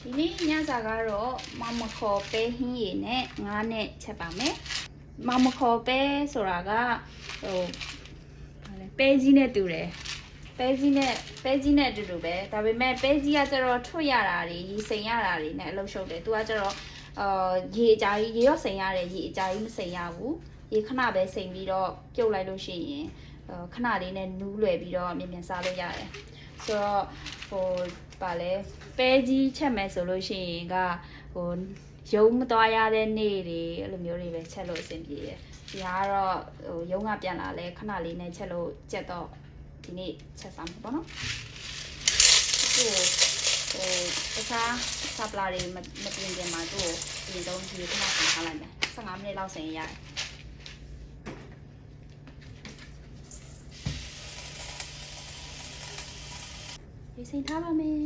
ဒီနေ့ညစာကတော့မမခေါ်ပဲဟင်းရည်နဲ့ငါးနဲ့ချက်ပါမယ်မမခေါ်ပဲဆိုတာကဟိုပဲကြီးနဲ့တူတယ်ပဲကြီးနဲ့အတူတူပဲဒါပေမဲ့ပဲကြီးကကျတော့ထွတ်ရတာတွေရေစိမ်ရတာတွေနဲ့အလုပ်ရှုပ်တယ်သူကကျတော့ရေအကြာကြီးရေရောစိမ်ရတယ်ရေအကြာကြီးမစိမ်ရဘူးရေခဏပဲစိမ်ပြီးတော့ပြုတ်လိုက်လို့ရှိရင်ခဏလေးနဲ့နူးလွယ်ပြီးတော့မြင်မြန်စားလို့ရတယ်ဆိုတော့ဟိုပါလဲပဲကြီးချက်မယ်ဆိုလို့ရှိရင်ကဟိုရုံးမသွားရတဲ့နေ့တွေအဲ့လိုမျိုးတွေပဲချက်လို့အဆင်ပြေတယ်ဒီဟာကတော့ဟိုရုံးကပြန်လာလဲခဏလေးနဲ့ချက်လို့ကြက်တော့ဒီနေ့ချက်စားမှာပေါ့နော်ဟိုတခြားဆပ်လာတွေမပြင်ပြင်မှာသူ့ကိုဒီတော့ဒီခဏဆင်ထားလိုက်မယ်15မိနစ်လောက်ဆင်ရတယ်ဒီစိန်ထားပါမယ်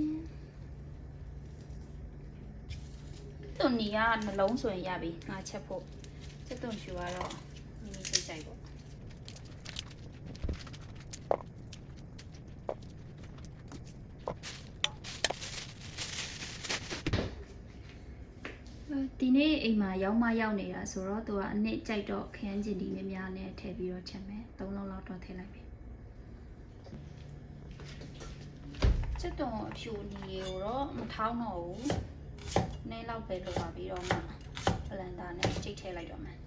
တုန်နီကနှလုံးဆိုရင်ရပြီငါချက်ဖို့ချက်တုန်ဖြူကတော့မိမိစိတ်ကြိုက်ပေါ့ဒီနေ့အိမ်မှာရောက်မှရောက်နေတာဆိုတော့သူကအနစ်ကြိုက်တော့ခရမ်းကျင်ဒီများများနဲ့ထည့်ပြီးတော့ချက်မယ်3လုံးလောက်တော့ထည့်လိုက်ပြီချက်တုံအဖြူနီကိုတော့မထောင်းတော့ဘူးနည်းလောက်ပဲလိုပါပြီးတော့မှဘလန်ဒါနဲ့ကြိတ်ထည့်လိုက်တော့မယ်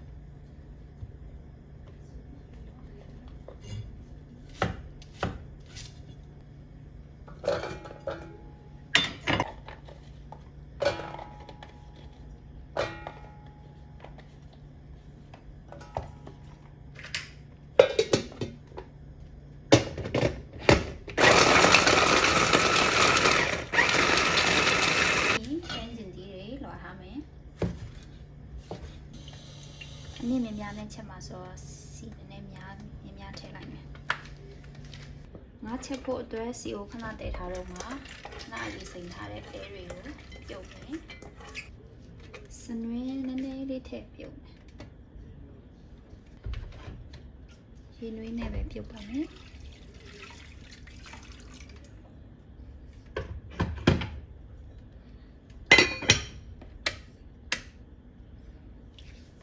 နည်းများနဲ့ချက်မှာဆိုတော့စီနည်းများထည့်လိုက်မယ်ငါချက်ဖို့အတွက်စီကိုခဏတည်ထားတော့မှာခဏအရေးစိမ်ထားတဲ့ပဲတွေကိုပြုတ်မယ်စနွေးနည်းနည်းလေးထည့်ပြုတ်မယ်ရေနွေးနဲ့ပဲပြုတ်ပါမယ်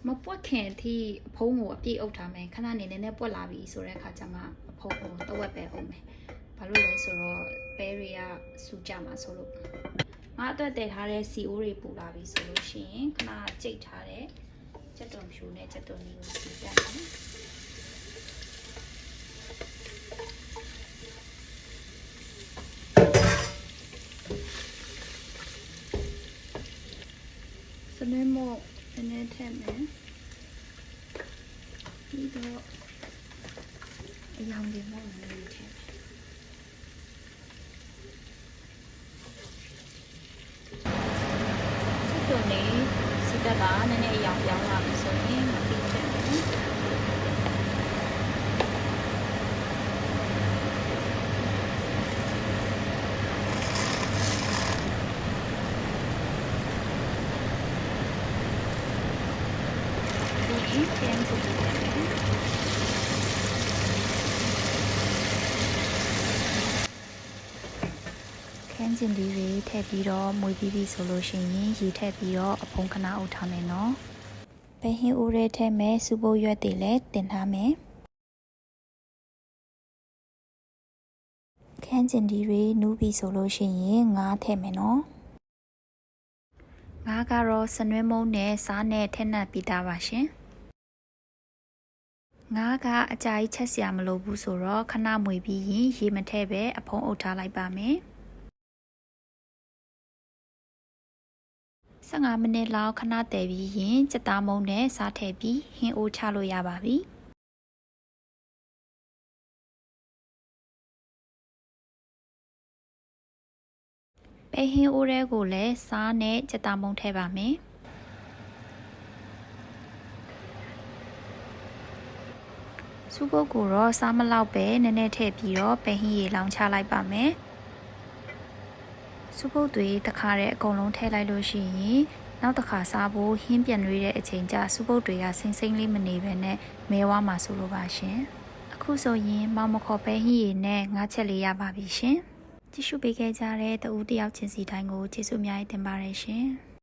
မပွက်ခင်အထိအဖုံးကိုအပြည့်အုပ်ထားမယ်ခဏနေနဲ့ပွက်လာပြီဆိုတဲ့အခါကျမှအဖုံးကိုတဝက်ပဲအုပ်မယ်ဘာလို့လဲဆိုတော့ပဲတွေကစူကြမှာဆိုလို့ငါအတွက်တည်ထားတဲ့စီအိုးတွေပူလာပြီဆိုလို့ရှိရင်ခဏကြိတ်ထားတဲ့ချက်တုံဖြူနဲ့ချက်တုံနီကိုစီပြမယ်စနွေးမို့နည်းနည်းထည့်မယ်ပြီးတော့အရောင်တွေမို့နည်းနည်းထည့်မယ်ဒီလိုနေစစ်တပ်ကနည်းနည်းအရောင်ပြောင်းလာပြီဆိုရင်မပြီးထည့်မယ်ပြန်ကြည့်မယ်ခန်းကျင်ဒီတွေထည့်ပြီးတော့မွေးပြီးပြီဆိုလို့ရှိရင်ရေထည့်ပြီးတော့အဖုံးခဏအုပ်ထားမယ်နော်ပဲဟင်းဦးရဲထည့်မယ်စူပုတ်ရွက်တွေလည်းတင်ထားမယ်ခန်းကျင်ဒီတွေနူးပြီဆိုလို့ရှိရင်ငါးထည့်မယ်နော်ငါးကတော့စနွဲမုံနဲ့စားနဲ့ထည့်နှက်ပြီးသားပါရှင်ငါးကအကြာကြီးချက်စရာမလိုဘူးဆိုတော့ခဏမွေပြီးရင်ရေမထည့်ပဲအဖုံးအုပ်ထားလိုက်ပါမယ်15မိနစ်လောက်ခဏတည်ပြီးရင်ကြက်သားမုံနဲ့စားထည့်ပြီးဟင်းအိုးချလို့ရပါပြီပဲဟင်းအိုးတွေကိုလည်းစားနဲ့ကြက်သားမုံထည့်ပါမယ်စူပုတ်ကိုတော့စားမလောက်ပဲနည်းနည်းထည့်ပြီးတော့ပဲဟင်းရေလောင်ချလိုက်ပါမယ်စူပုတ်တွေတခါတည်းအကုန်လုံးထည့်လိုက်လို့ရှိရင်နောက်တစ်ခါစားဖို့ဟင်းပြန်ရွေးတဲ့အချိန်ကျစူပုတ်တွေကစိမ့်စိမ့်လေးမနေဘဲနဲ့မဲဝါမှာဆိုလိုပါရှင်အခုဆိုရင်မောင်မခေါ်ပဲဟင်းရေနဲ့ငါးချက်လေးရပါပြီရှင် ကြည့်ရှုပေးခဲ့ကြတဲ့တဦးတယောက်ချင်းစီတိုင်းကိုကျေးဇူးအများကြီးတင်ပါတယ်ရှင်။